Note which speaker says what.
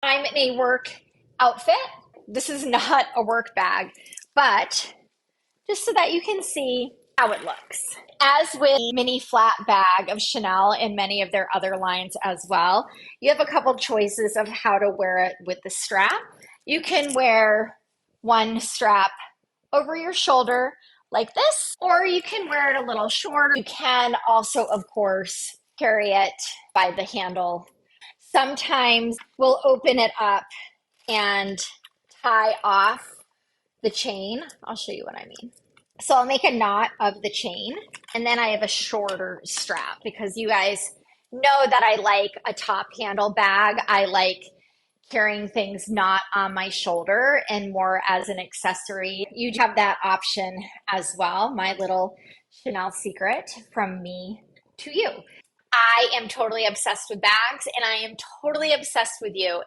Speaker 1: I'm in a work outfit. This is not a work bag, but just so that you can see how it looks. As with the mini flat bag of Chanel and many of their other lines as well, you have a couple choices of how to wear it with the strap. You can wear one strap over your shoulder like this, or you can wear it a little shorter. You can also, of course, carry it by the handle. Sometimes we'll open it up and tie off the chain. I'll show you what I mean. So I'll make a knot of the chain, and then I have a shorter strap because you guys know that I like a top handle bag. I like carrying things not on my shoulder and more as an accessory. You have that option as well. My little Chanel secret from me to you. I am totally obsessed with bags, and I am totally obsessed with you.